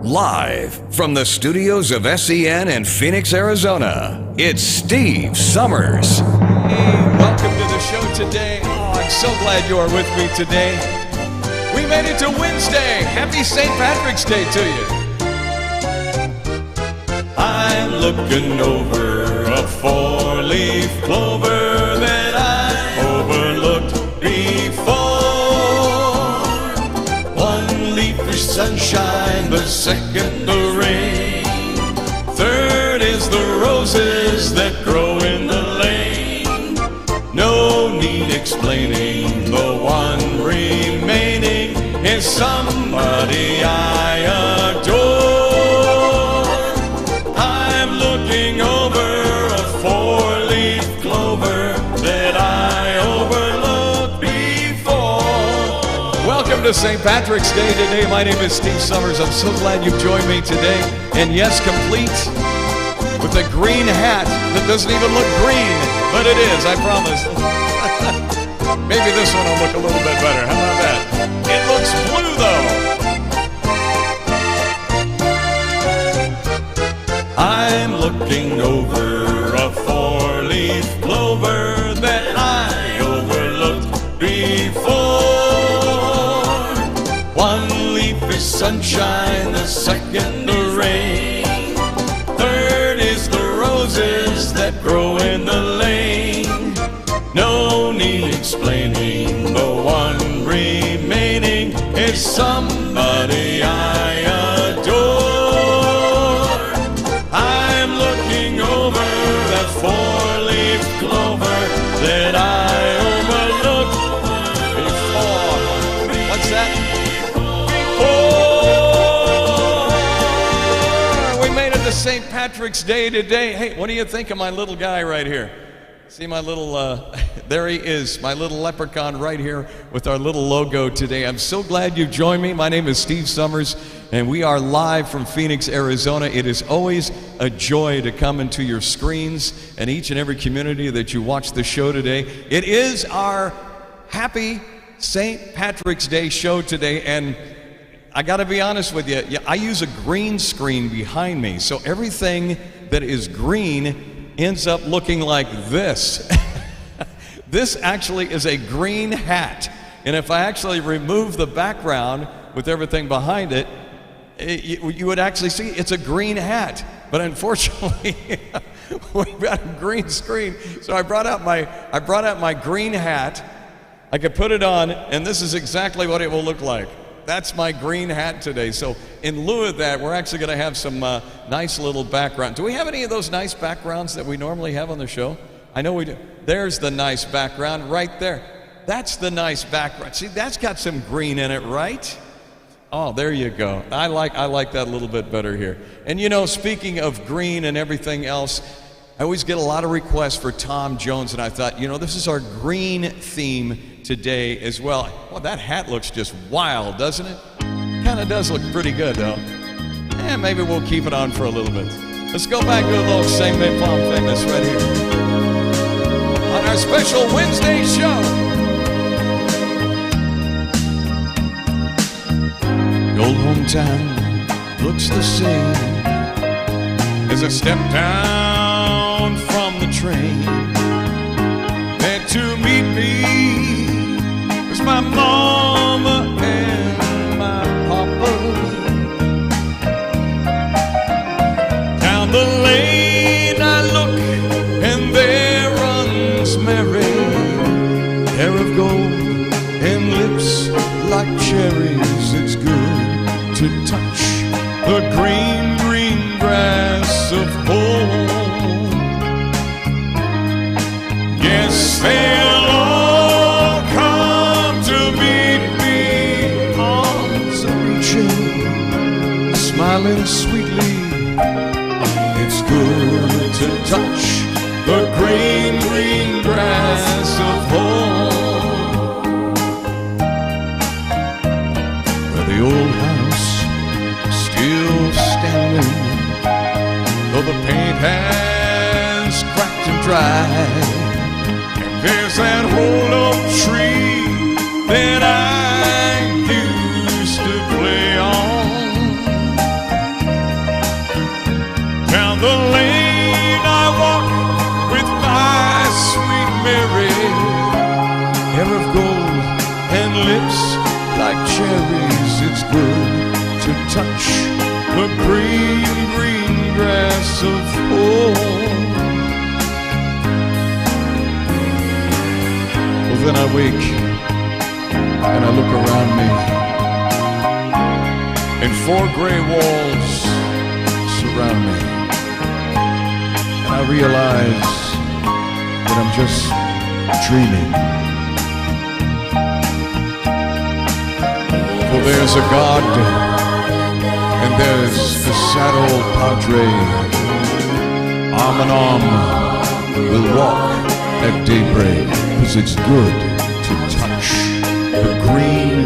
Live from the studios of SEN in Phoenix, Arizona, it's Steve Summers. Hey, welcome to the show today. Oh, I'm so glad you are with me today. We made it to Wednesday. Happy St. Patrick's Day to you. I'm looking over a four-leaf clover that I overlooked before. One leaf is sunshine, the second the rain. Third is the roses that grow in the lane. No need explaining, the one remaining is somebody I adore. I'm looking over a four-leaf clover that I overlooked before. Welcome to St. Patrick's Day today. My name is Steve Summers. I'm so glad you've joined me today. And yes, complete with a green hat that doesn't even look green, but it is, I promise. Maybe this one will look a little bit better. How about that? It looks blue, though. I'm looking over a four-leaf clover that I overlooked before. One leaf is sunshine, the second the rain. Third is the roses that grow in the lane. No need explaining, the one remaining is somebody I adore. I'm looking over that four-leaf clover that I overlooked before. What's that? Before. We made it to St. Patrick's Day today. Hey, what do you think of my little guy right here? See my little, there he is, my little leprechaun right here with our little logo today. I'm so glad you've joined me. My name is Steve Summers, and we are live from Phoenix, Arizona. It is always a joy to come into your screens and each and every community that you watch the show today. It is our happy St. Patrick's Day show today, and I got to be honest with you, I use a green screen behind me, so everything that is green ends up looking like this. This actually is a green hat, and if I actually remove the background with everything behind it, you would actually see it's a green hat. But unfortunately, we've got a green screen, so I brought out my green hat. I could put it on, and this is exactly what it will look like. That's my green hat today. So in lieu of that, we're actually going to have some nice little background. Do we have any of those nice backgrounds that we normally have on the show? I know we do. There's the nice background right there. That's the nice background. See, that's got some green in it, right? Oh, there you go. I like that a little bit better here. And you know, speaking of green and everything else, I always get a lot of requests for Tom Jones, and I thought, you know, this is our green theme today as well. Well, that hat looks just wild, doesn't it? Kind of does look pretty good, though. And maybe we'll keep it on for a little bit. Let's go back to a little Saint Paul famous right here on our special Wednesday show. The old hometown looks the same as I step down from the train. There to meet me was my mama and my papa. Down the lane I look, and there runs Mary, hair of gold and lips like cherries. It's good to touch the green, green grass of home. Yes, they'll all come to meet me, arms reaching, smiling sweetly. It's good to touch the green, green grass of home. Where the old house still standing, though the paint has cracked and dried, and there's cherries, it's good to touch the green, green grass of home. Well, then I wake and I look around me, and 4 gray walls surround me, and I realize that I'm just dreaming. For there's a God, and there's the sad old padre. Arm in arm, we'll walk at daybreak, 'cause it's good to touch the green,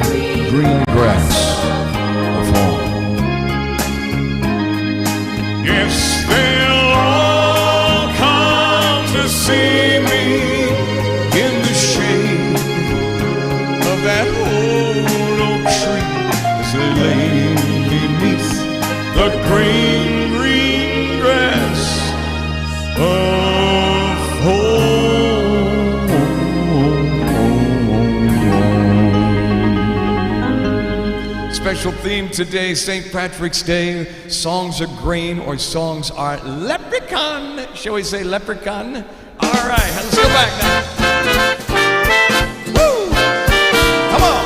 green grass of home. Yes, they'll all come to see me in the shade of that old oak tree as they lay beneath the green, green grass of home. Special theme today, St. Patrick's Day. Songs are green or songs are leprechaun. Shall we say leprechaun? All right, let's go back now. Woo! Come on.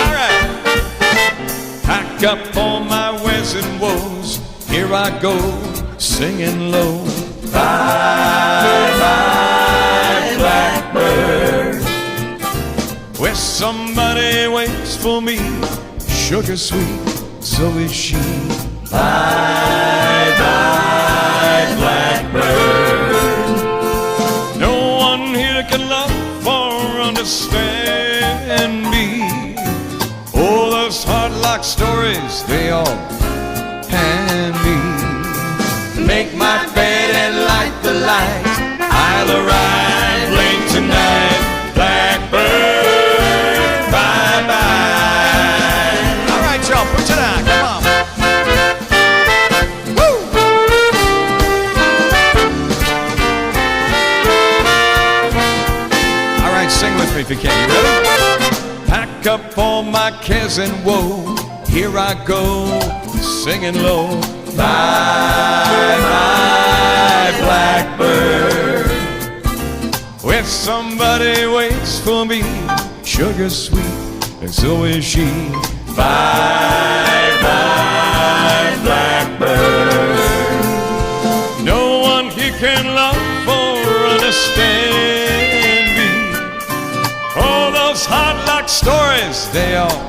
All right. Pack up all my wares and woes. Here I go, singing low. Bye, bye, blackbird. Where somebody waits for me, sugar sweet, so is she. Bye, bye, blackbird. No one here can love or understand me. Oh, those hard-locked stories, they all hand me. Make my bed and light the light. I'll arrive late tonight, blackbird. Bye, bye. All right, y'all, put it on. Come on. Sing with me if you can. You ready? Pack up all my cares and woe. Here I go, singing low. Bye, bye, blackbird. Where somebody waits for me, sugar sweet, and so is she. Bye, bye, blackbird. No one here can love or understand me. All those hard-locked stories, they all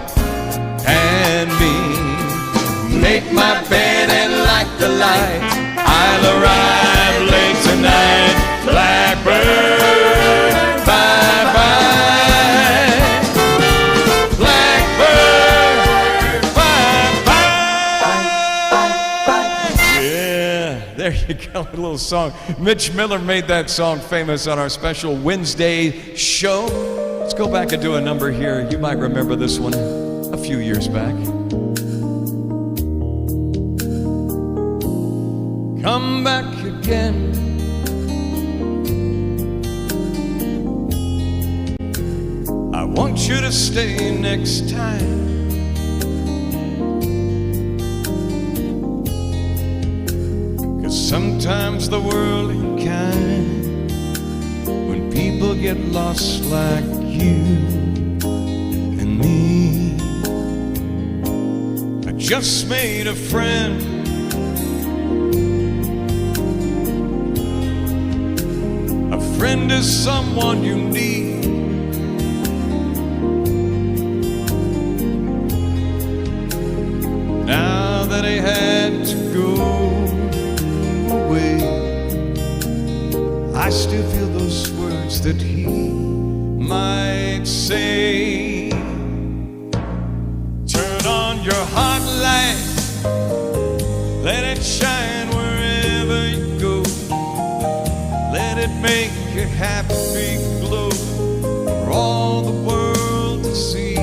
hand me. Make my bed and light the light. I'll arrive late tonight, blackbird. Bye, bye, blackbird. Bye, bye. Yeah, there you go, a little song. Mitch Miller made that song famous on our special Wednesday show. Let's go back and do a number here. You might remember this one a few years back. Come back again. I want you to stay next time. Cause sometimes the world ain't kind when people get lost like you and me. I just made a friend. A friend is someone you need. Now that he had to go away, I still feel those words that he might say. Turn on your hot light, let it shine wherever you go. Let it make a happy glow for all the world to see.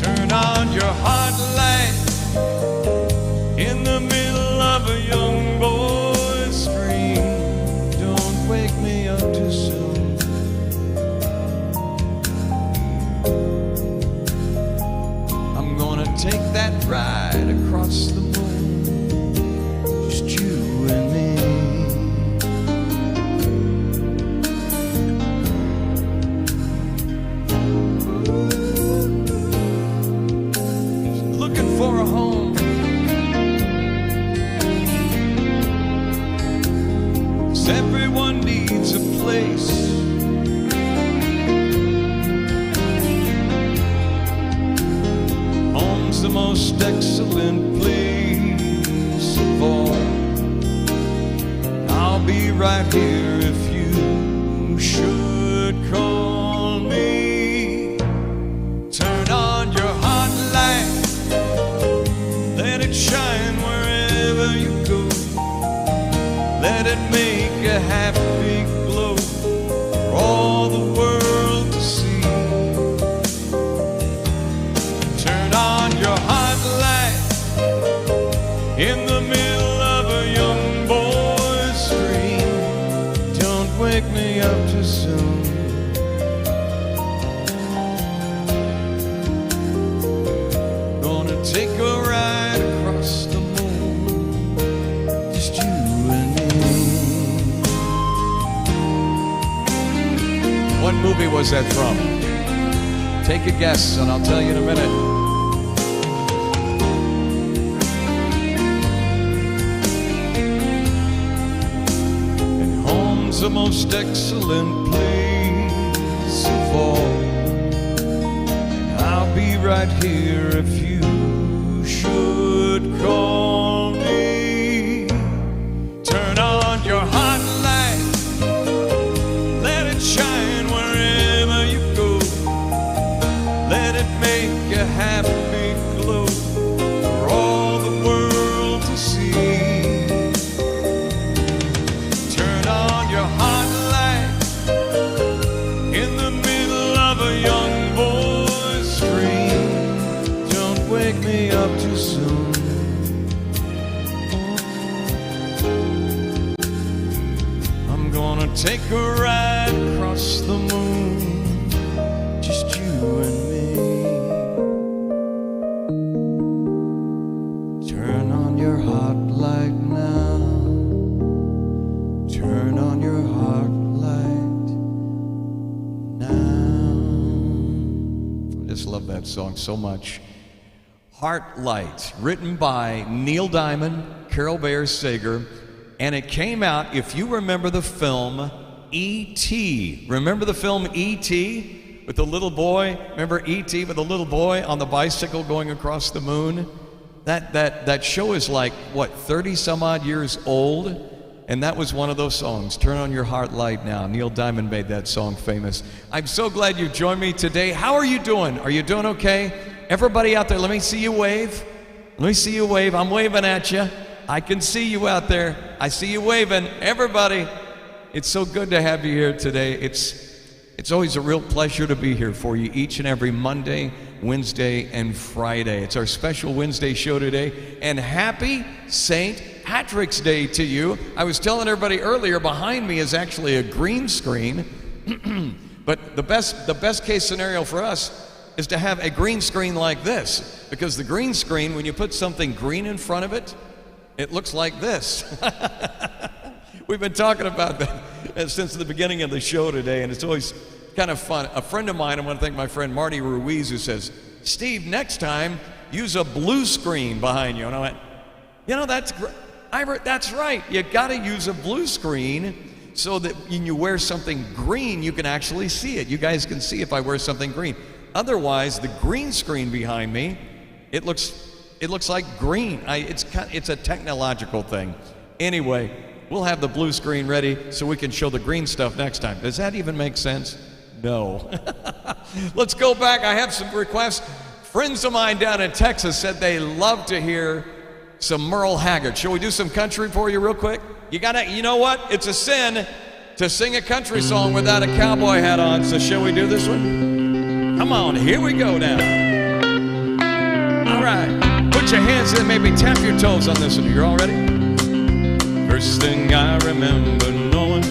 Turn on your hot light in the middle of a young boy's dream. Don't wake me ride across the moon, just you and me. Looking for a home, 'cause everyone needs a place. The most excellent place of all. I'll be right here if you should call me. Turn on your hot light, let it shine wherever you go. Let it make a happy glow for all the world to see. Your hot light in the middle of a young boy's dream. Don't wake me up too soon. Gonna take a ride across the moon, just you and me. What movie was that from? Take a guess and I'll tell you in a minute. The most excellent place of all. I'll be right here if you should call me. Turn on your hot light, let it shine wherever you go. Let it make a happy glow for all the world to see. Your hot light in the middle of a young boy's dream. Don't wake me up too soon. I'm gonna take a ride across the moon, just you and me. Turn on your hot light now. Turn on your heart light now. I just love that song so much. Heart Light, written by Neil Diamond, Carol Bayer Sager, and it came out, if you remember the film E.T. Remember the film E.T. with the little boy? Remember E.T. with the little boy on the bicycle going across the moon? That show is like, what, 30 some odd years old? And that was one of those songs, Turn on Your Heart Light Now. Neil Diamond made that song famous. I'm so glad you joined me today. How are you doing? Are you doing okay? Everybody out there, let me see you wave. Let me see you wave. I'm waving at you. I can see you out there. I see you waving. Everybody, it's so good to have you here today. It's always a real pleasure to be here for you each and every Monday, Wednesday, and Friday. It's our special Wednesday show today. And happy St. Patrick's Day to you. I was telling everybody earlier, behind me is actually a green screen. But the best case scenario for us is to have a green screen like this. Because the green screen, when you put something green in front of it, it looks like this. We've been talking about that since the beginning of the show today, and it's always kind of fun. A friend of mine, I want to thank my friend Marty Ruiz, who says, Steve, next time, use a blue screen behind you. And I went, you know, that's right. You got to use a blue screen so that when you wear something green, you can actually see it. You guys can see if I wear something green. Otherwise, the green screen behind me, it looks like green. It's a technological thing. Anyway, we'll have the blue screen ready so we can show the green stuff next time. Does that even make sense? No. Let's go back. I have some requests. Friends of mine down in Texas said they love to hear some Merle Haggard. Shall we do some country for you real quick? You know what? It's a sin to sing a country song without a cowboy hat on, so shall we do this one? Come on, here we go now. All right, put your hands in, maybe tap your toes on this one. You're all ready? First thing I remember knowing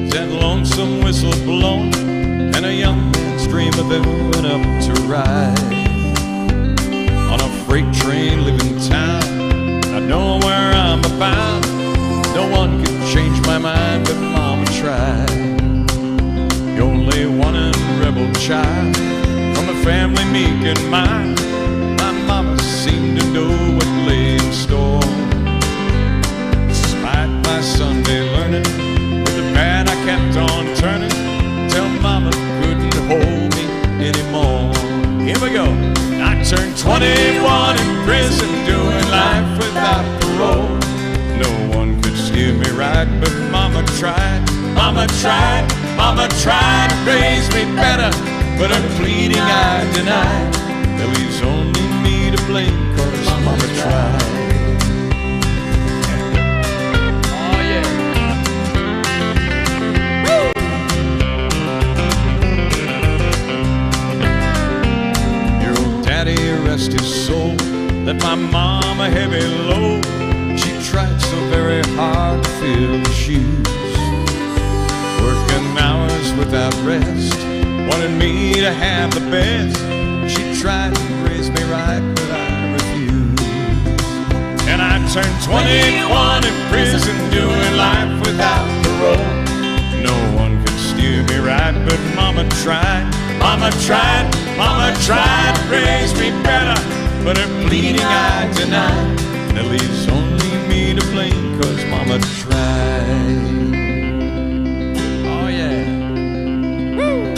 is that lonesome whistle blowing and a young man's dream of it went up to ride on a freight train leaving town, not knowing where I'm about. No one could change my mind, but Mama tried. The only one and rebel child from a family meek and mild, my mama seemed to know what lay in store. Despite my Sunday learning, with the pad I kept on turning, till Mama couldn't hold me anymore. Here we go. I turned 21 in prison, doing life without parole. No one could steer me right, but Mama tried. Mama tried, Mama tried to raise me better, but her pleading I denied. There leaves only me to blame, 'cause Mama tried. Oh yeah. Woo! Your old daddy, rest his soul, left my mom a heavy load. She tried so very hard to fill the shoes, working hours without rest, wanted me to have the best. She tried to raise me right, but I refused. And I turned 21 in prison, doing life without parole. No one could steer me right, but Mama tried. Mama tried, Mama tried to raise me better, but her pleading I denied. That leaves only me to blame, 'cause Mama tried. Oh yeah. Woo!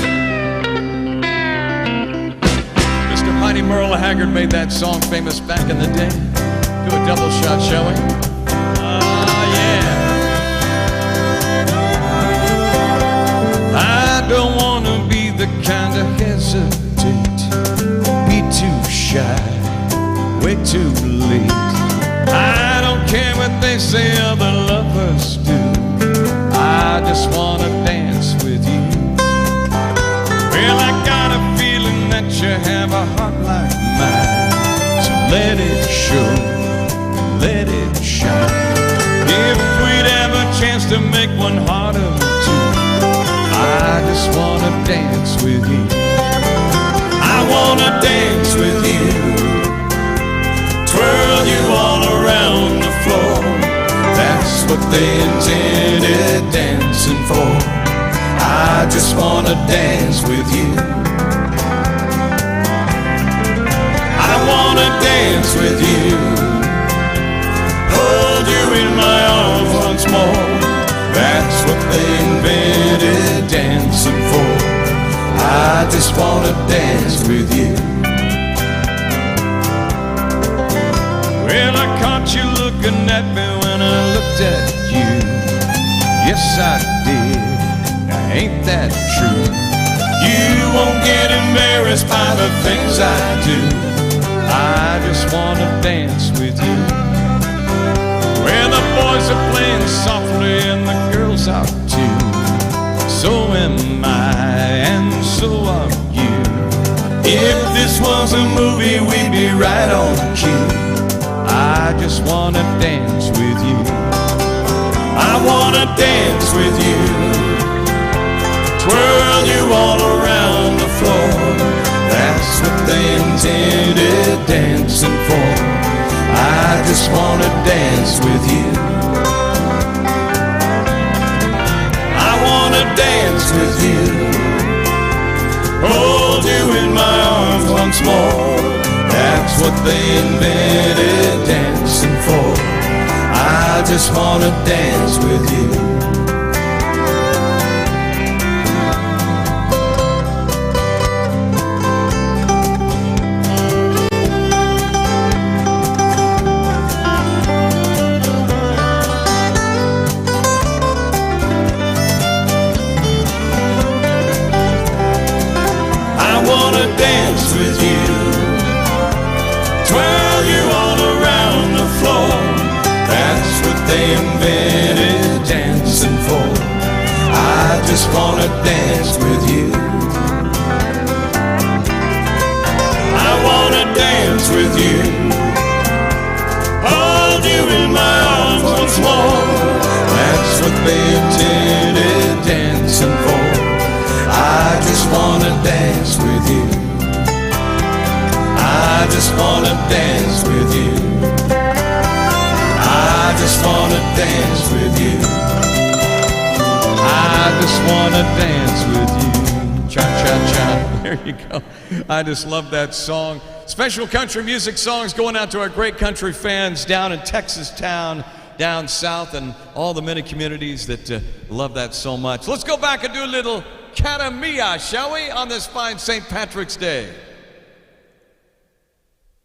Mr. Mighty Merle Haggard made that song famous back in the day. Do a double shot, shall we? Oh yeah. I don't wanna be the kind to hesitate, be too shy, way too late. I don't care what they say other lovers do, I just wanna dance with you. Well, I got a feeling that you have a heart like mine, so let it show, let it shine. If we'd have a chance to make one heart of two, I just wanna dance with you. I wanna dance with you, twirl you all around the floor. That's what they intended dancing for. I just wanna dance with you. I wanna dance with you, hold you in my arms once more. That's what they invented dancing for. I just wanna dance with you. Well, I caught you looking at me when I looked at you. Yes, I did. Now, ain't that true? You won't get embarrassed by the things I do. I just wanna dance with you. Well, the boys are playing softly and the girls are too. So am I, and so are you. If this was a movie, we'd be right on cue. I just wanna dance with you. I wanna dance with you, twirl you all around the floor. That's what they intended dancing for. I just wanna dance with you. I wanna dance with you, hold you in my arms once more. That's what they invented dancing for. I just wanna dance with you. I wanna dance with you, twirl you all around the floor. That's what they invented dancing for. I just wanna dance with you. I wanna dance with you, hold you in my arms once more. That's what they intended dancing for. I just wanna dance with you. I I just wanna dance with you. I just wanna dance with you. I just wanna dance with you. Cha-cha-cha. There you go. I just love that song. Special country music songs going out to our great country fans down in Texas town, down south, and all the many communities that love that so much. Let's go back and do a little Cara Mia, shall we, on this fine St. Patrick's Day.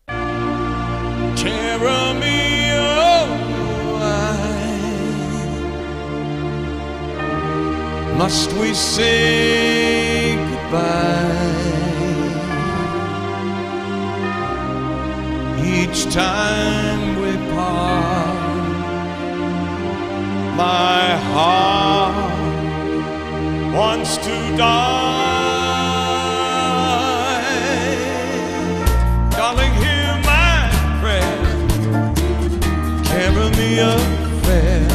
Cara Mia, why must we say goodbye each time we part? My heart wants to die. Darling, hear my prayer. Carry me a prayer.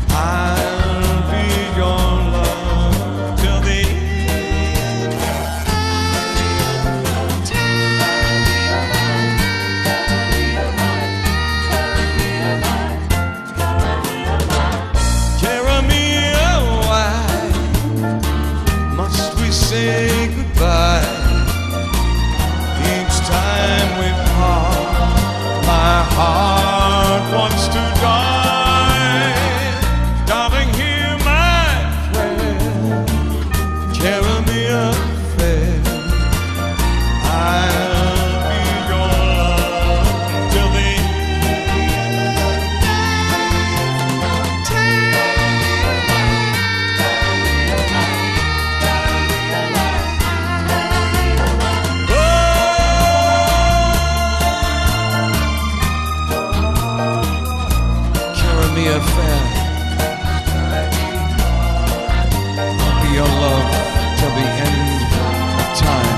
I'll be your love till the end. Carry me a why must we say goodbye each time we part? My heart wants to die. Darling, hear my prayer. Carry me a prayer. I'll be your love till the carry me a prayer. I'll be your love till the end of time.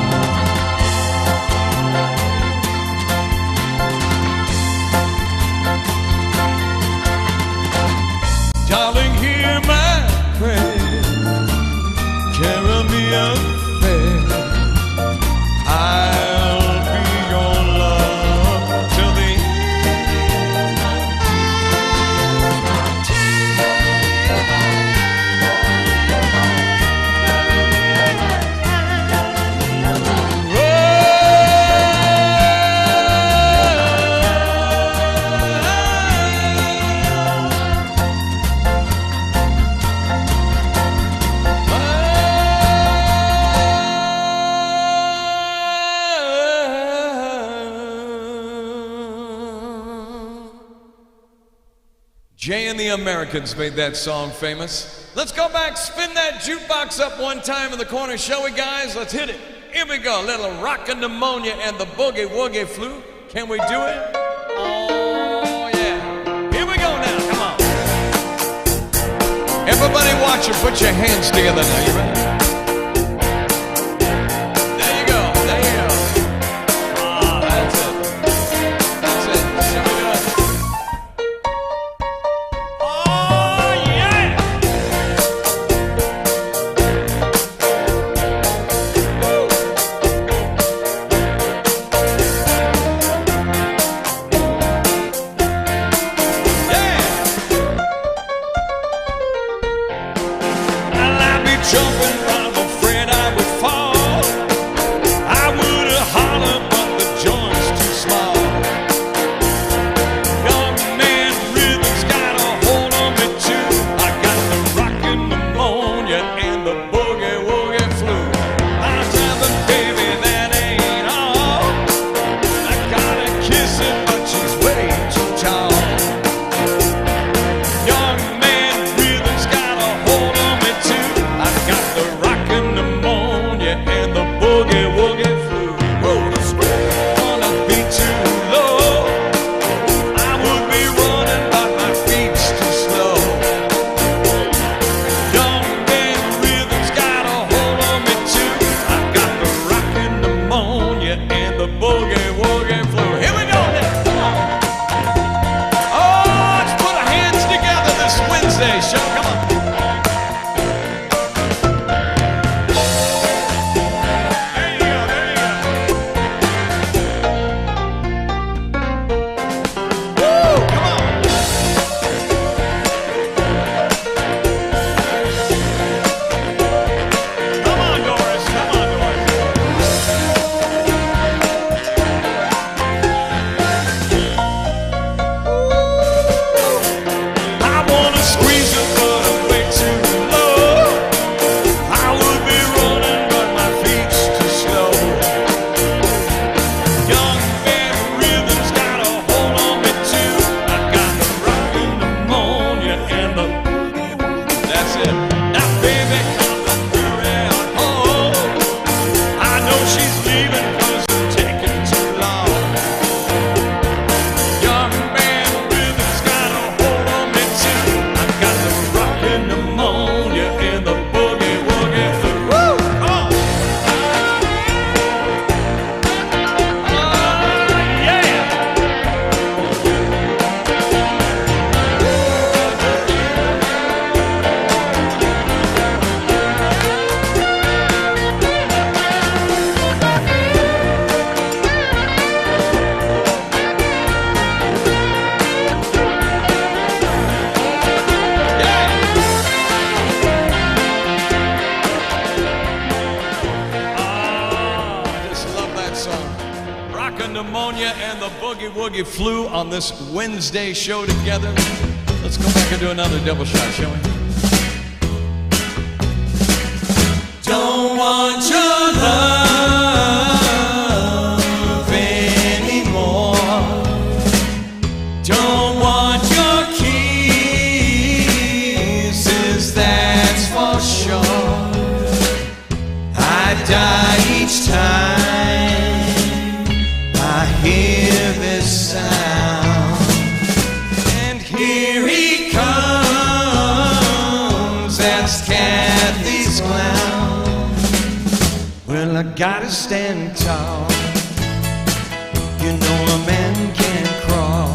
Darling, hear my prayer. Carry me a prayer. I'll be your love till the Jay and the Americans made that song famous. Let's go back, spin that jukebox up one time in the corner, shall we, guys? Let's hit it. Here we go. Little rockin' pneumonia and the boogie woogie flu. Can we do it? Oh, yeah. Here we go now. Come on. Everybody watching, put your hands together now. You ready? There you go. There you go. Ah, that's it. That's it. Shall we do it? Oh, yeah! Woo! Yeah! Well, I'd be jumping, but I'm afraid I would fall. I would have hollered, but the joint's too small. Young man rhythm's got a hold on me too. I got the rockin' pneumonia and the boogie woogie flu. I'm driving, baby, that ain't all. I gotta kiss her, but she's way too tall. Young man rhythm's got a hold on me too. I got the rockin' pneumonia and the boogie woogie flu. Roll the square, wanna be too low. I would be running, but my feet's too slow. Young man rhythm's got a hold on me too. I got the rockin' pneumonia and the boogie woogie flu. Here we go now. Come on. Oh, let's put our hands together this Wednesday show. Come on. There you go. There you go. boogie woogie flew on this Wednesday show together. Let's go back and do another double shot, shall we? Don't want your love anymore. Don't want your kisses, that's for sure. I die each time I hear this sound. And here he comes, that's Kathy's clown. Well, I gotta stand tall. You know a man can't crawl.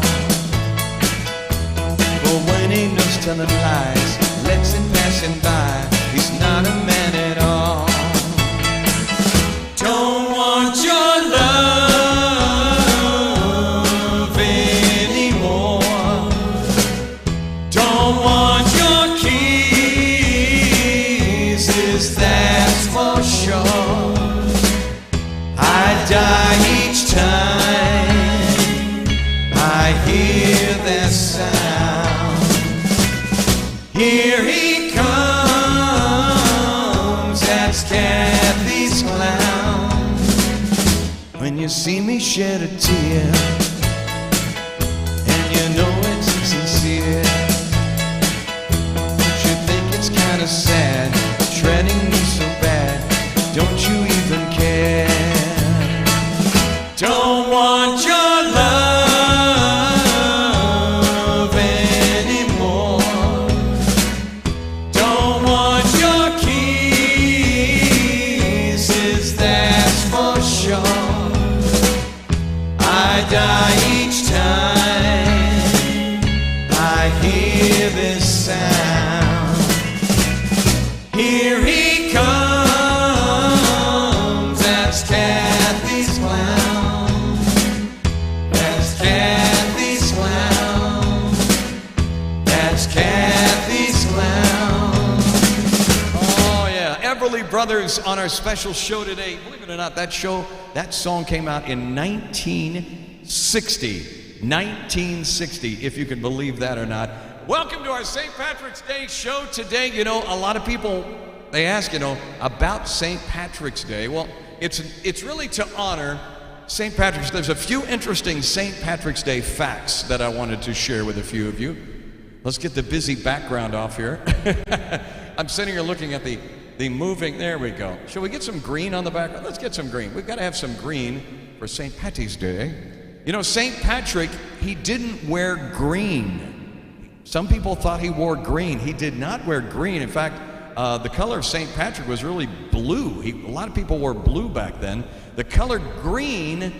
But when he knows telling lies, lets it pass him by, he's not a man at all. Don't want your love anymore. Don't want your kisses, that's for sure. I die each time I hear that sound. Here he comes, that's Kathy's clown. When you see me shed a tear, and you know it's sincere, don't you think it's kind of sad, treading me so bad, don't you even care? Don't want your love anymore. Don't want your kisses, that's for sure. I die each time I hear this sound. Here he comes, that's Kathy's clown. That's Kathy's clown. That's Kathy's clown. Oh yeah, Everly Brothers on our special show today. Believe it or not, that song came out in 1960. 1960, if you can believe that or not. Welcome to our St. Patrick's Day show today. You know, a lot of people, they ask, about St. Patrick's Day. Well, it's really to honor St. Patrick's. There's a few interesting St. Patrick's Day facts that I wanted to share with a few of you. Let's get the busy background off here. I'm sitting here looking at the moving, there we go. Shall we get some green on the background? Let's get some green. We've got to have some green for St. Patty's Day. You know, St. Patrick, he didn't wear green. Some people thought he wore green. He did not wear green. In fact, the color of St. Patrick was really blue. A lot of people wore blue back then. The color green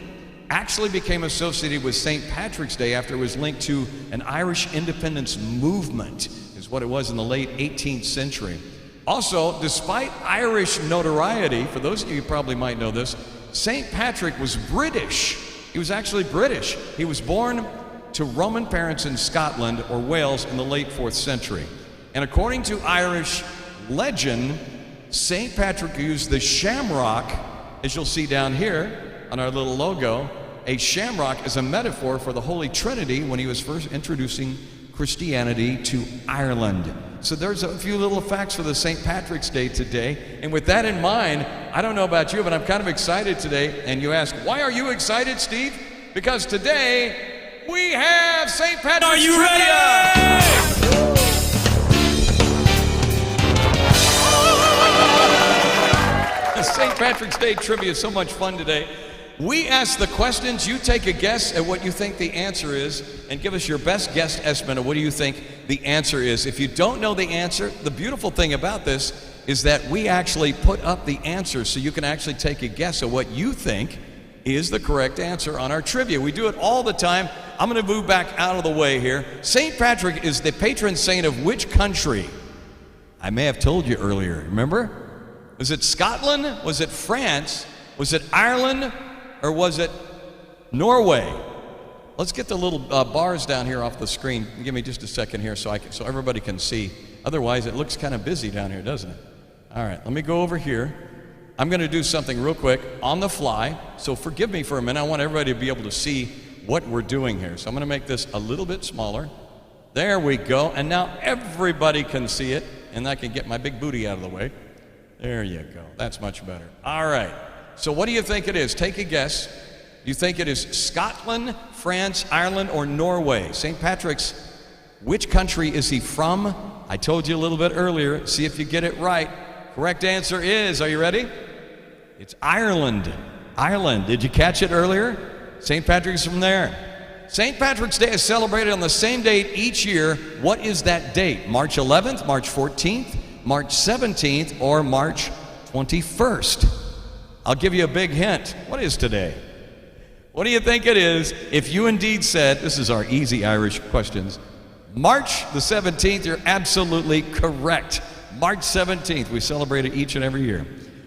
actually became associated with St. Patrick's Day after it was linked to an Irish independence movement, is what it was in the late 18th century. Also, despite Irish notoriety, for those of you who probably might know this, St. Patrick was British. He was actually British. He was born to Roman parents in Scotland or Wales in the late 4th century. And according to Irish legend, St. Patrick used the shamrock, as you'll see down here on our little logo, a shamrock as a metaphor for the Holy Trinity when he was first introducing Christianity to Ireland. So there's a few little facts for the St. Patrick's Day today. And with that in mind, I don't know about you, but I'm kind of excited today. And you ask, why are you excited, Steve? Because today we have St. Patrick's Are you Trivia! Ready? St. Patrick's Day Trivia is so much fun today. We ask the questions, you take a guess at what you think the answer is, and give us your best guess estimate of what do you think the answer is. If you don't know the answer, the beautiful thing about this is that we actually put up the answer so you can actually take a guess at what you think is the correct answer on our trivia. We do it all the time. I'm going to move back out of the way here. St. Patrick is the patron saint of which country? I may have told you earlier, remember? Was it Scotland? Was it France? Was it Ireland? Or was it Norway? Let's get the little bars down here off the screen. Give me just a second here so everybody can see. Otherwise, it looks kind of busy down here, doesn't it? All right, let me go over here. I'm going to do something real quick on the fly, so forgive me for a minute. I want everybody to be able to see what we're doing here. So I'm going to make this a little bit smaller. There we go. And now everybody can see it, and I can get my big booty out of the way. There you go. That's much better. All right. So what do you think it is? Take a guess. You think it is Scotland, France, Ireland, or Norway? St. Patrick's, which country is he from? I told you a little bit earlier. See if you get it right. Correct answer is, are you ready? It's Ireland. Ireland. Did you catch it earlier? St. Patrick's from there. St. Patrick's Day is celebrated on the same date each year. What is that date? March 11th, March 14th, March 17th, or March 21st? I'll give you a big hint. What is today? What do you think it is? If you indeed said, this is our easy Irish questions, March the 17th, you're absolutely correct. March 17th, we celebrate it each and every year.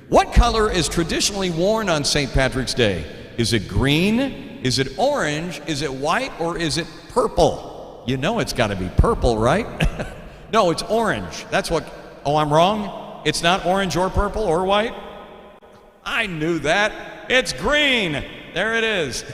What color is traditionally worn on St. Patrick's Day? Is it green? Is it orange? Is it white? Or is it purple? You know it's got to be purple, right? No, it's orange. That's what... Oh, I'm wrong? It's not orange or purple or white? I knew that. It's green. There it is.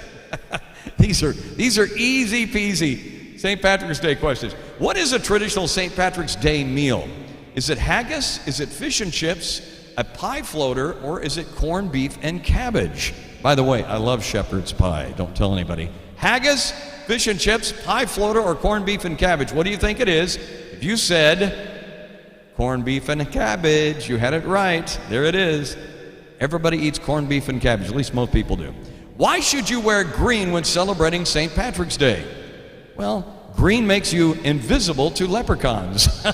These are easy peasy St. Patrick's Day questions. What is a traditional St. Patrick's Day meal? Is it haggis? Is it fish and chips? A pie floater? Or is it corned beef and cabbage? By the way, I love shepherd's pie. Don't tell anybody. Haggis, fish and chips, pie floater, or corned beef and cabbage? What do you think it is? If you said corned beef and cabbage, you had it right. There it is. Everybody eats corned beef and cabbage. At least most people do. Why should you wear green when celebrating St. Patrick's Day? Well, green makes you invisible to leprechauns.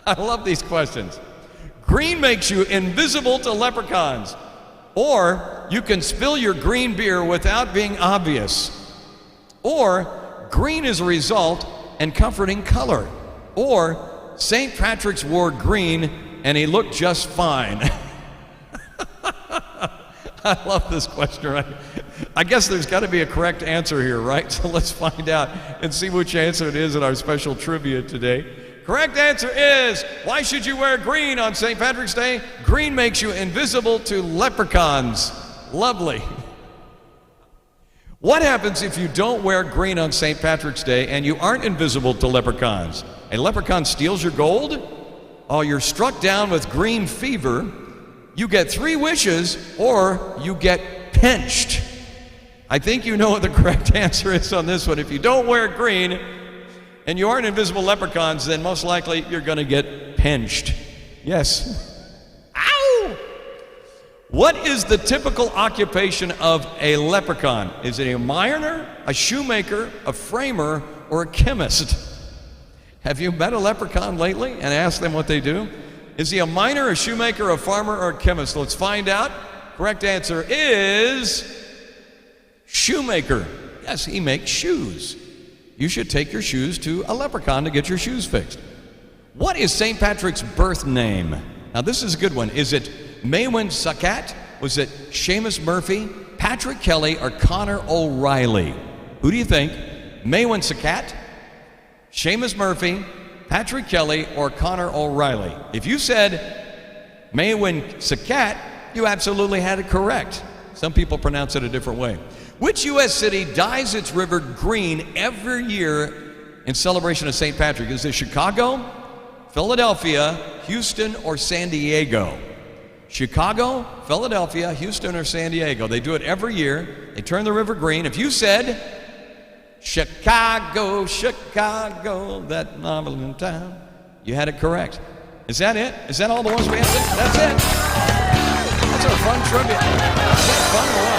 I love these questions. Green makes you invisible to leprechauns. Or you can spill your green beer without being obvious. Or green is a result and comforting color. Or St. Patrick's wore green and he looked just fine. I love this question, right? I guess there's got to be a correct answer here, right? So let's find out and see which answer it is in our special trivia today. Correct answer is, why should you wear green on St. Patrick's Day? Green makes you invisible to leprechauns. Lovely. What happens if you don't wear green on St. Patrick's Day and you aren't invisible to leprechauns? A leprechaun steals your gold? Oh, you're struck down with green fever. You get 3 wishes, or you get pinched. I think you know what the correct answer is on this one. If you don't wear green and you aren't invisible leprechauns, then most likely you're going to get pinched. Yes. Ow! What is the typical occupation of a leprechaun? Is it a miner, a shoemaker, a framer, or a chemist? Have you met a leprechaun lately and asked them what they do? Is he a miner, a shoemaker, a farmer, or a chemist? Let's find out. Correct answer is shoemaker. Yes, he makes shoes. You should take your shoes to a leprechaun to get your shoes fixed. What is St. Patrick's birth name? Now this is a good one. Is it Maewyn Sakat? Was it Seamus Murphy, Patrick Kelly, or Connor O'Reilly? Who do you think? Maewyn Sakat, Seamus Murphy, Patrick Kelly, or Connor O'Reilly? If you said Maewyn Sakat, you absolutely had it correct. Some people pronounce it a different way. Which U.S. city dyes its river green every year in celebration of St. Patrick? Is it Chicago, Philadelphia, Houston, or San Diego? Chicago, Philadelphia, Houston, or San Diego. They do it every year. They turn the river green. If you said Chicago, Chicago, that marvelous town, you had it correct. Is that it? Is that all the ones we have to? That's it. That's our fun trivia. Is that fun or what?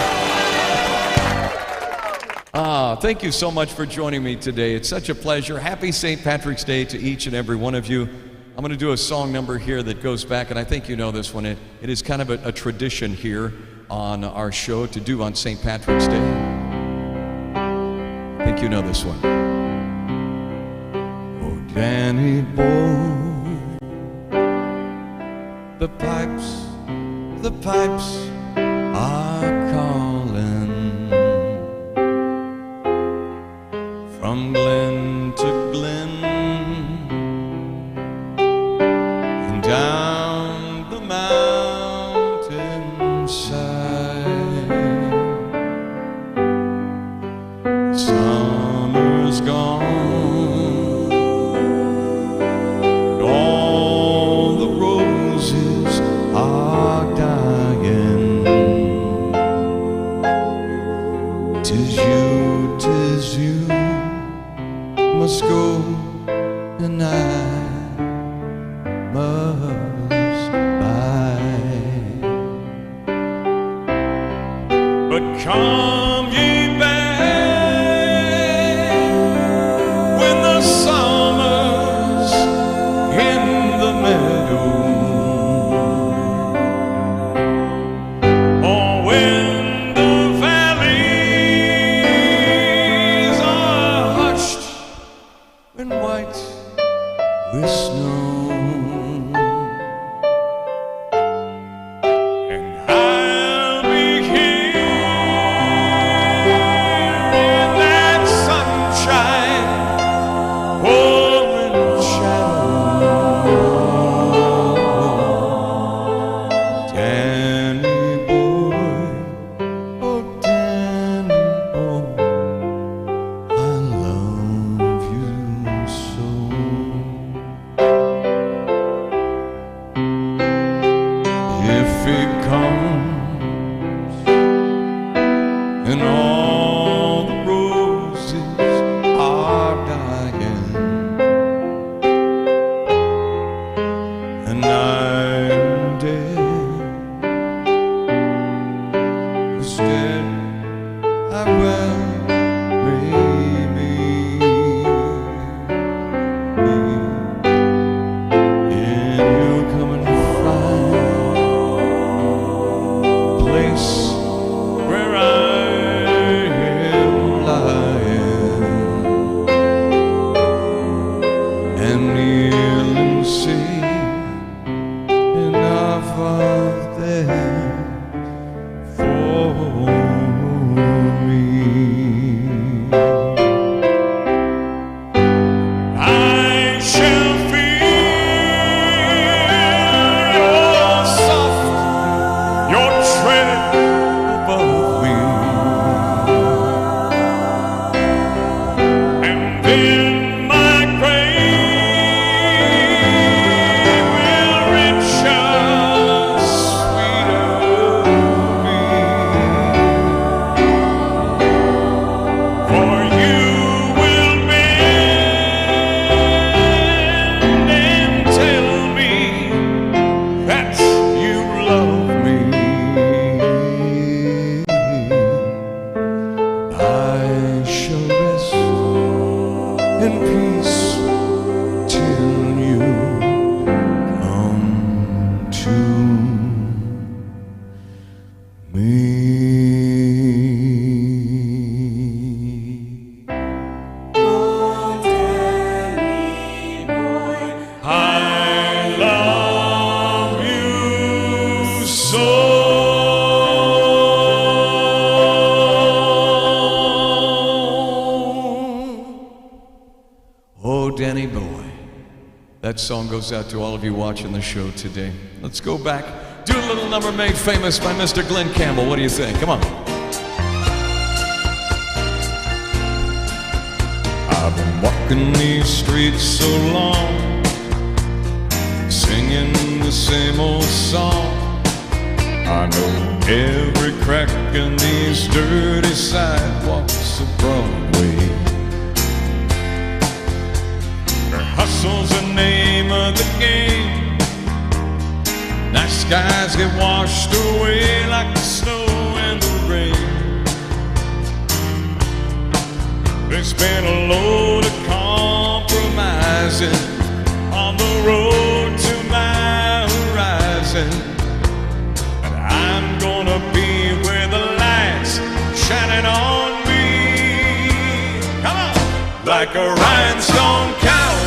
Thank you so much for joining me today. It's such a pleasure. Happy St. Patrick's Day to each and every one of you. I'm going to do a song number here that goes back, and I think you know this one. It is kind of a tradition here on our show to do on St. Patrick's Day. I think you know this one. Oh, Danny boy, the pipes are calling from glen to glen and down the mountainside. must go and I must bide. But come ye back when the summer's in the meadow, or when the valleys are hushed and white with snow. And I'll be here in that sunshine, warm and shadow. Danny boy, oh Danny boy, I love you so. If he comes and all the roses are dying and I'm dead, instead I will maybe and you'll come and find place where I am lying, and kneel and see enough of them for me. I shall feel your soft, your tread above me, and then my grave will richer, sweeter be. For you will bend and tell me that you love me. I shall rest in peace till you come to me. I love you so. Oh, Danny boy. That song goes out to all of you watching the show today. Let's go back, do a little number made famous by Mr. Glenn Campbell. What do you think? Come on. I've been walking these streets so long, singing the same old song. I know every crack in these dirty sidewalks of Broadway. Hustle's the name of the game. Nice guys get washed away like the snow and the rain. There's been a load of compromising on the road to my horizon, but I'm gonna be where the lights shining on me. Come on! Like a rhinestone cowboy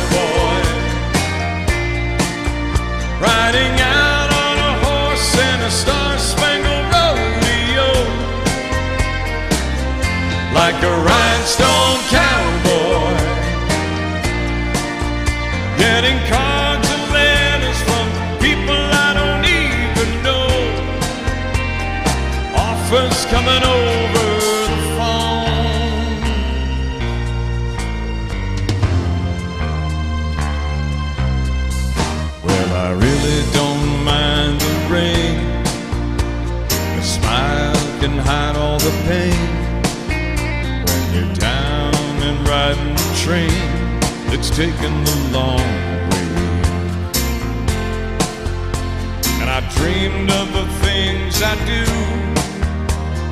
riding out on a horse in a star-spangled rodeo. Like a rhinestone cowboy getting cards and letters from people I don't even know. Offers coming over the phone. Well, I really don't mind the rain. A smile can hide all the pain. When you're down and riding the train, that's taken the long way. And I dreamed of the things I do,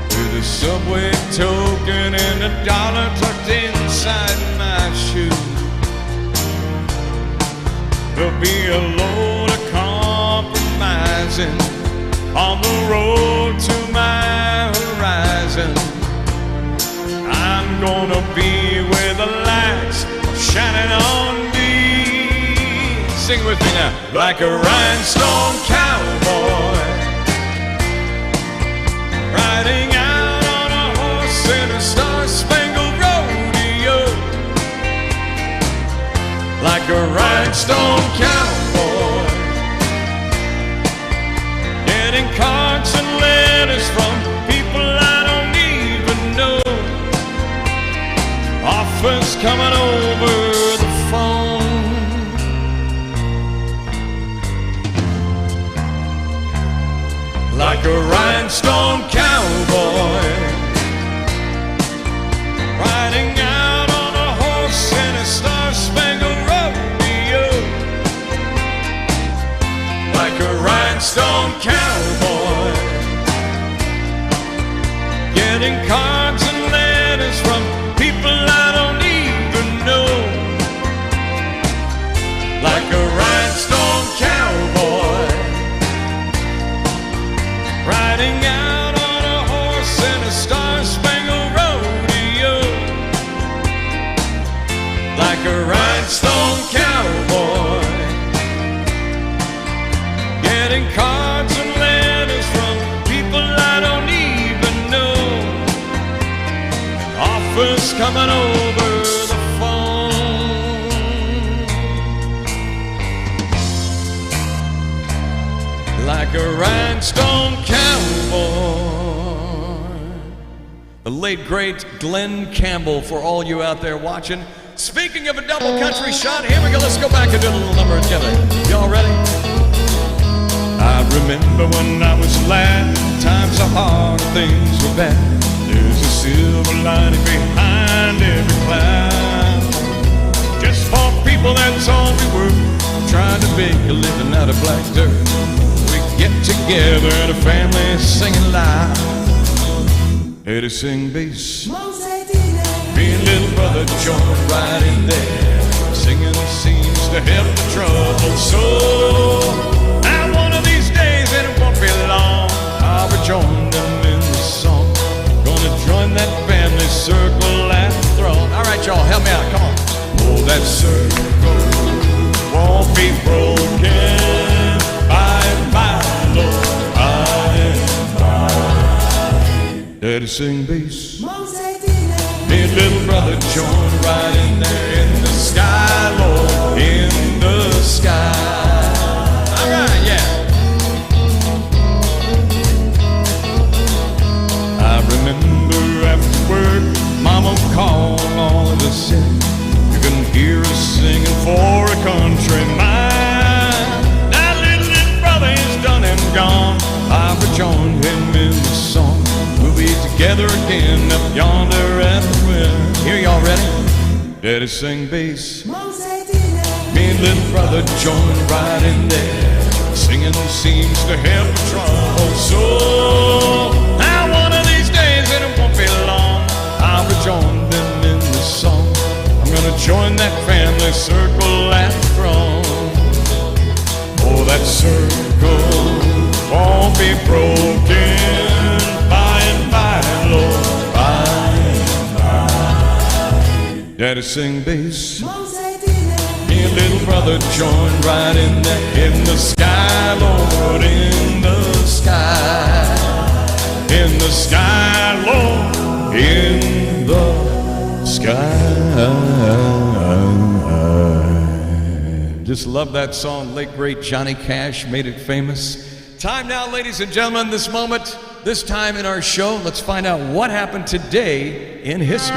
with a subway token and $1 tucked inside my shoe. There'll be a load of compromising on the road to my horizon. I'm gonna be where the lights are shining on me. Sing with me now. Like a rhinestone cowboy, riding out on a horse in a star-spangled rodeo. Like a rhinestone cowboy, getting cards and letters from people I don't even know. Offers coming over the phone. Like a rhinestone cowboy, riding out on a horse in a star-spangled rodeo. Like a rhinestone cowboy, getting cards and letters from people I don't even know. Like a rhinestone cowboy, riding out on a horse in a star-spangled rodeo. Like a rhinestone cowboy, getting cards and letters from people I don't even know. Offers coming over the phone. Like a rhinestone cowboy. The late great Glenn Campbell, for all you out there watching. Speaking of a double country shot, here we go. Let's go back and do a little number together. Y'all ready? I remember when I was a lad, times are hard, things were bad. There's a silver lining behind every cloud. Just for people, that's all we were, trying to make a living out of black dirt. We get together in a family singing loud. Eddie sing bass, me and little brother joined right in there. Singing seems to help the trouble so. Now one of these days, and it won't be long, I'll be joining them in the song. Gonna join that family circle at the throne. All right, y'all, help me out, come on. Oh, that circle won't be broken by and by, Lord, by and by. Daddy sing bass, me and little brother joined right in there in the sky, Lord, in the sky. All right, yeah. I remember after work, Mama called all of us in. You can hear us singing for a country mile. That little brother is done and gone. I've joined him in the song. We'll be together again up yonder at the well. Here, y'all ready? Daddy sing bass, me and little brother joined right in there. Singing seems to help the trouble so. Now one of these days, and it won't be long, I'll rejoin them in the song. I'm gonna join that family circle at the throne. Oh, that circle won't be broken by and by, Lord, by and by. Daddy sing bass, me and little brother joined right in there in the sky, Lord, in the sky. In the sky, Lord, in the sky. Just love that song. Late great Johnny Cash made it famous. Time now, ladies and gentlemen, this moment, this time in our show, let's find out what happened today in history.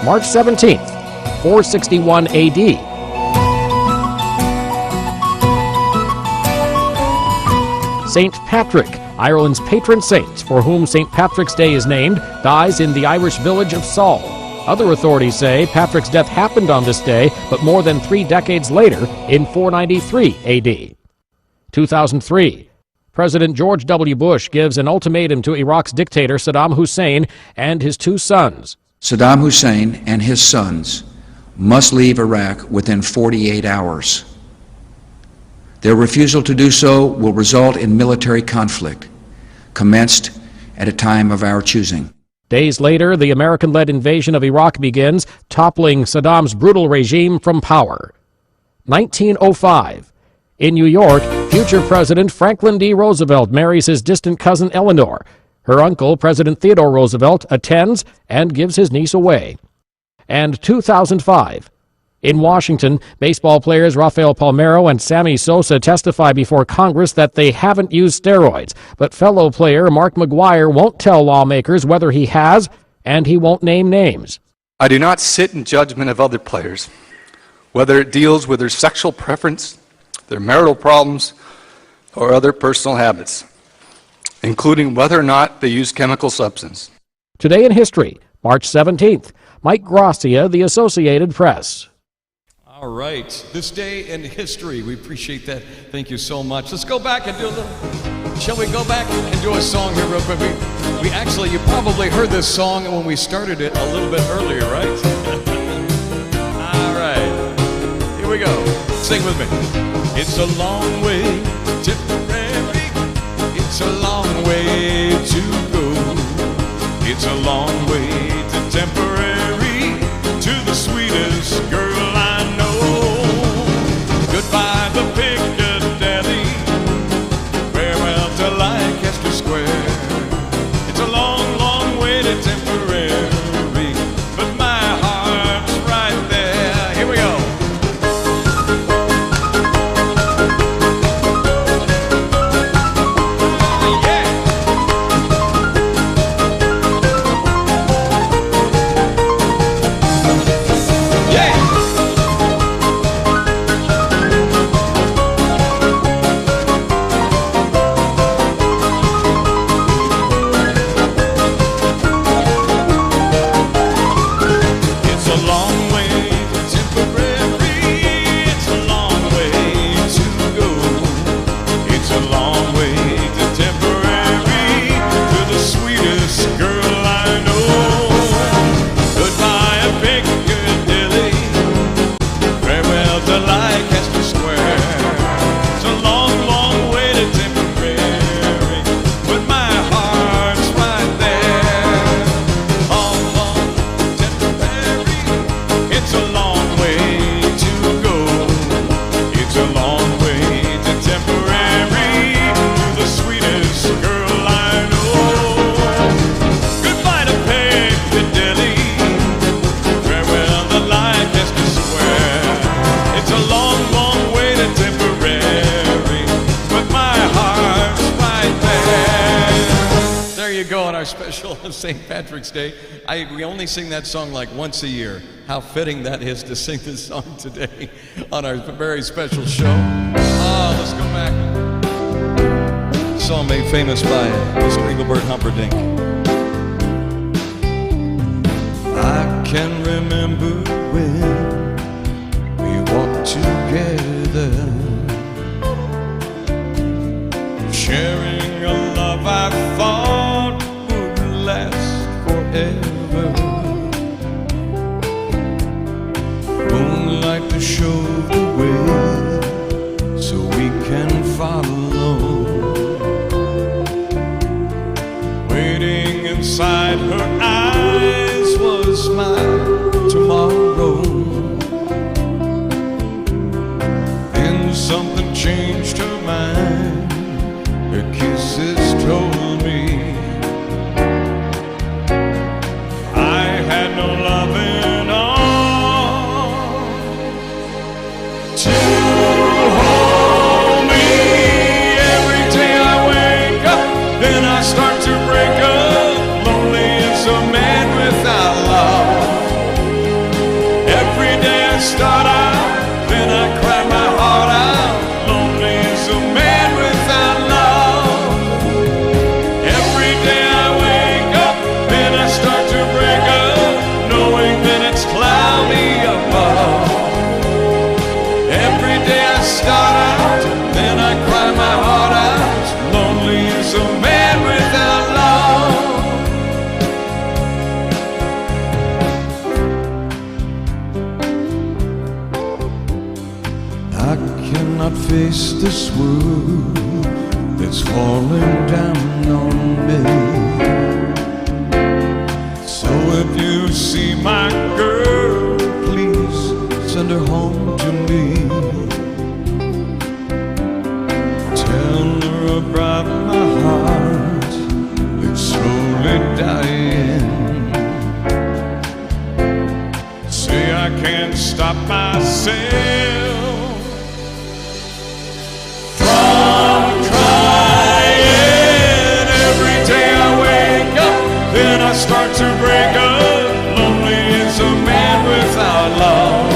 March 17th, 461 AD. St. Patrick, Ireland's patron saint, for whom St. Patrick's Day is named, dies in the Irish village of Saul. Other authorities say Patrick's death happened on this day, but more than 3 decades later, in 493 AD. 2003. President George W. Bush gives an ultimatum to Iraq's dictator Saddam Hussein and his 2 sons. Saddam Hussein and his sons must leave Iraq within 48 hours. Their refusal to do so will result in military conflict, commenced at a time of our choosing. Days later, the American-led invasion of Iraq begins, toppling Saddam's brutal regime from power. 1905. In New York, future President Franklin D. Roosevelt marries his distant cousin Eleanor. Her uncle, President Theodore Roosevelt, attends and gives his niece away. And 2005. In Washington, baseball players Rafael Palmeiro and Sammy Sosa testify before Congress that they haven't used steroids, but fellow player Mark McGwire won't tell lawmakers whether he has, and he won't name names. I do not sit in judgment of other players, whether it deals with their sexual preference, their marital problems, or other personal habits, including whether or not they use chemical substance. Today in History, March 17th. Mike Gracia, The Associated Press. All right, this day in history, we appreciate that. Thank you so much. Let's go back and do a little, shall we go back and do a song here real quick? We actually, you probably heard this song when we started it a little bit earlier, right? All right, here we go. Sing with me. It's a long way to Tipperary. It's a long way to go. It's a long way to Tipperary, to the sweetest girl I know. Goodbye to Piccadilly, farewell to Leicester Square. It's a long, long way to Tipperary, but my heart's right there. Here we go. Special St. Patrick's Day. We only sing that song like once a year. How fitting that is to sing this song today on our very special show. Let's go back. Song made famous by Mr. Engelbert Humperdinck. I can remember when we walked together, sharing a love I thought last forever. Moonlight to show the way so we can follow. Waiting inside her eyes was my tomorrow. Then something changed her mind. Her kisses told me no loving on to hold me. Every day I wake up, then I start to break up. Lonely as a man without love. Every day I start out, then I cry my heart out. Lonely as a man without love. face this world that's falling down on me. So if you see my girl, please send her home to me. Tell her about my heart, it's slowly dying. Say I can't stop myself from crying. Every day I wake up, then I start to break up. Lonely is a man without love.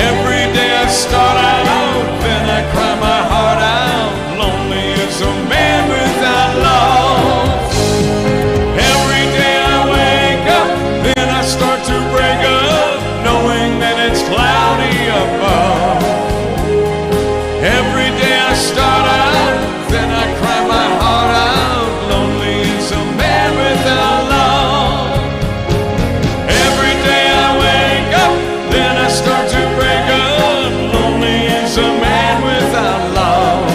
Every day I start out, then I cry my heart out. Lonely is a man without love. Every day I wake up, then I start to break up, knowing that it's cloudy above. Every day I start out, then I cry my heart out. Lonely is a man without love. Every day I wake up, then I start to break up. Lonely is a man without love.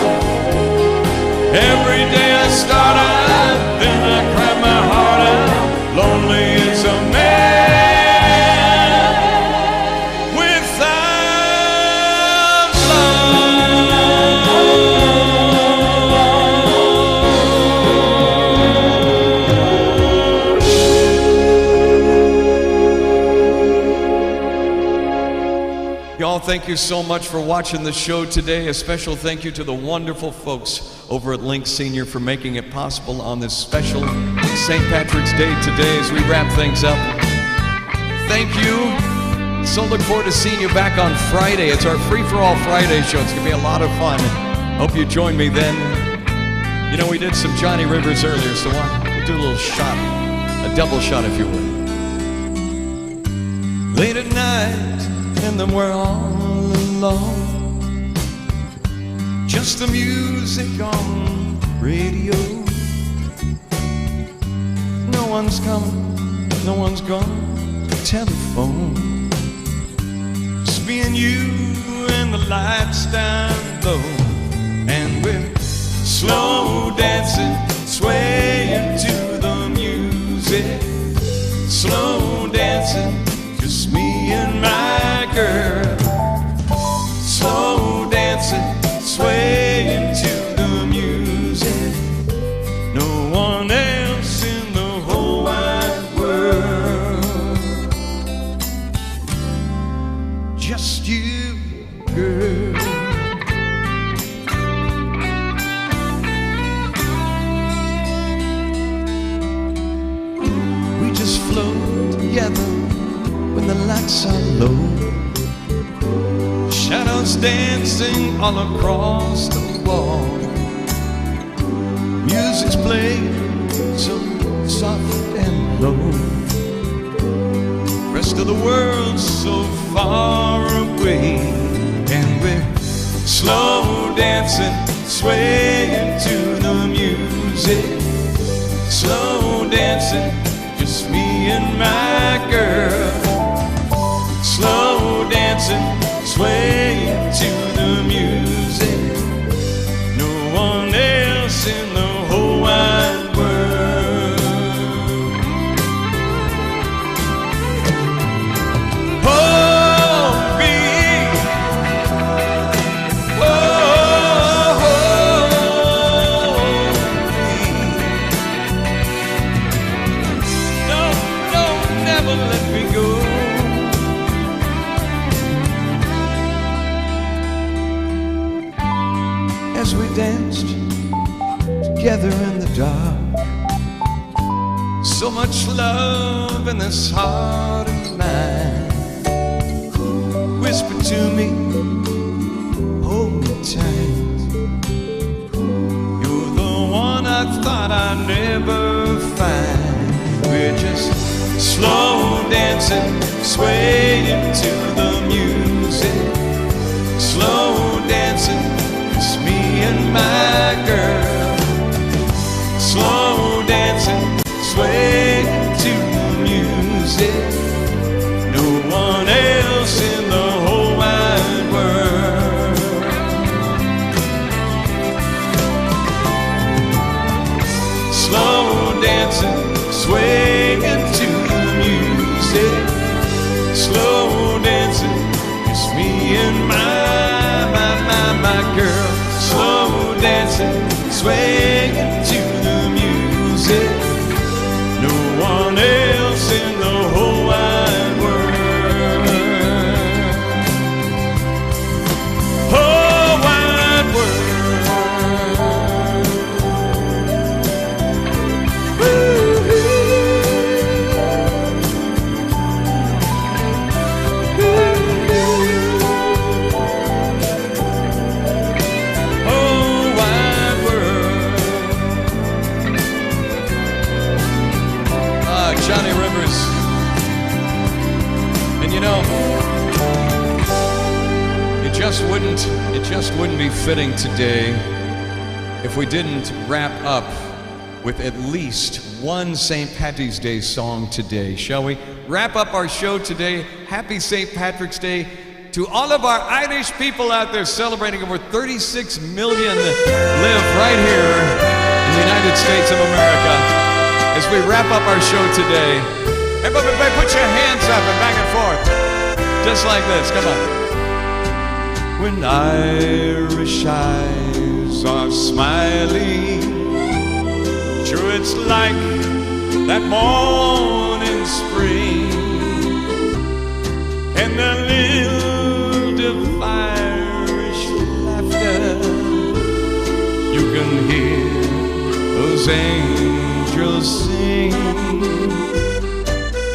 Every day I start out, then I cry my heart out. Lonely is a man without love. Y'all, thank you so much for watching the show today. A special thank you to the wonderful folks over at Link Senior for making it possible on this special St. Patrick's Day today as we wrap things up. Thank you. So look forward to seeing you back on Friday. It's our Free-for-All Friday show. It's going to be a lot of fun. Hope you join me then. You know, we did some Johnny Rivers earlier, so we'll do a little shot, a double shot if you would. Late at night, and then we're all alone. Just the music on radio. No one's coming, no one's gone. Telephone. Just me and you and the lights down low. And we're slow dancing, swaying to the music. Slow dancing, just me and my girl. Slow dancing, swaying to the music. No one else in the whole wide world. Just you, girl. We just float together when the lights are low. Shadows dancing all across the wall. Music's playing so soft and low. Rest of the world's so far away. And we're slow dancing, swaying to the music. Slow dancing, just me and my girl. Slow dancing, swaying to the music. No one else in the whole wide world. Hold me, hold me. No, no, never let me go. As we danced together in the dark, so much love in this heart of mine. Whisper to me, hold me tight. You're the one I thought I'd never find. We're just slow dancing, swaying to the music. Slow dancing, it's me and my girl. Slow dancing, swaying to the music. No one else in the whole wide world. Johnny Rivers. And you know, it just wouldn't be fitting today if we didn't wrap up with at least one St. Patty's Day song today, shall we? Wrap up our show today. Happy St. Patrick's Day to all of our Irish people out there celebrating. Over 36 million live right here in the United States of America. As we wrap up our show today, everybody put your hands up and back and forth. Just like this, come on. When Irish eyes are smiling, sure it's like that morning spring, and the lilt of Irish laughter, you can hear those angels sing.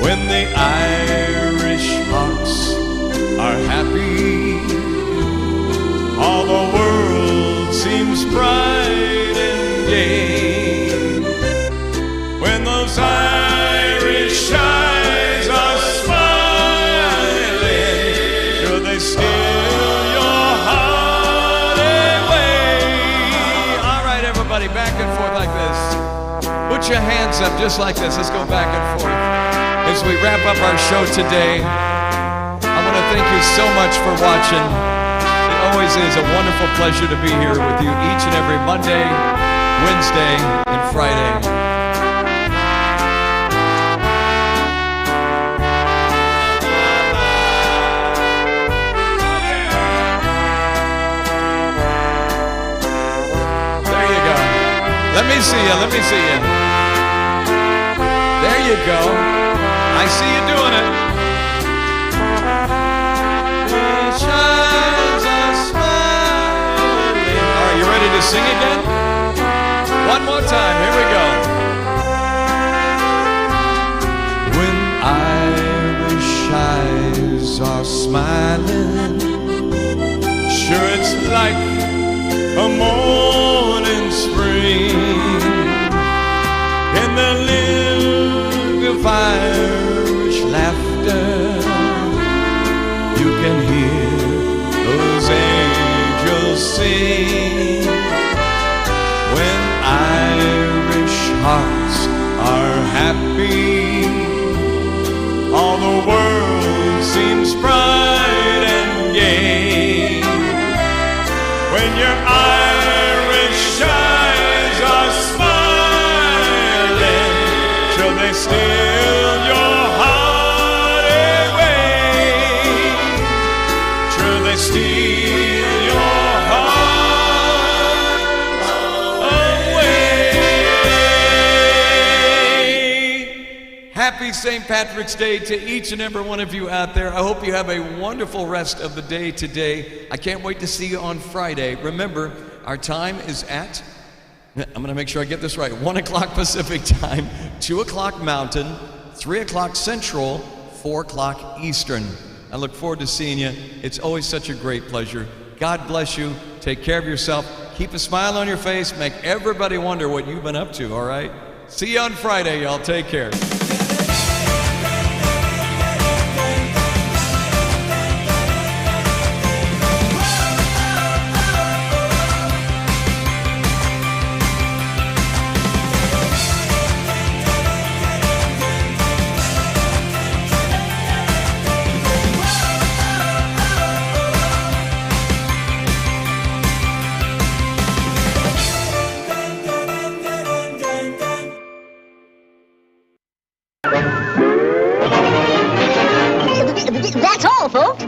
When the Irish hearts are happy, all the world seems bright and gay. When those Irish eyes are smiling, sure they steal your heart away. All right, everybody, back and forth like this. Put your hands up just like this. Let's go back and forth. As we wrap up our show today, I want to thank you so much for watching. It always is a wonderful pleasure to be here with you each and every Monday, Wednesday, and Friday. There you go. Let me see you. Let me see you. There you go. I see you doing it. All right, you ready to sing again? One more time. Here we go. When Irish eyes are smiling, sure it's like a morning spring, and the lilt of Irish laughter, you can hear those angels sing. When Irish hearts are happy, all the world seems bright and gay. When your Irish eyes are smiling, sure they steal your heart away. Sure they steal your heart away. Happy St. Patrick's Day to each and every one of you out there. I hope you have a wonderful rest of the day today. I can't wait to see you on Friday. Remember, our time is at, I'm going to make sure I get this right, 1 o'clock Pacific time, 2 o'clock Mountain, 3 o'clock Central, 4 o'clock Eastern. I look forward to seeing you. It's always such a great pleasure. God bless you. Take care of yourself. Keep a smile on your face. Make everybody wonder what you've been up to, all right? See you on Friday, y'all. Take care. That's all, folks.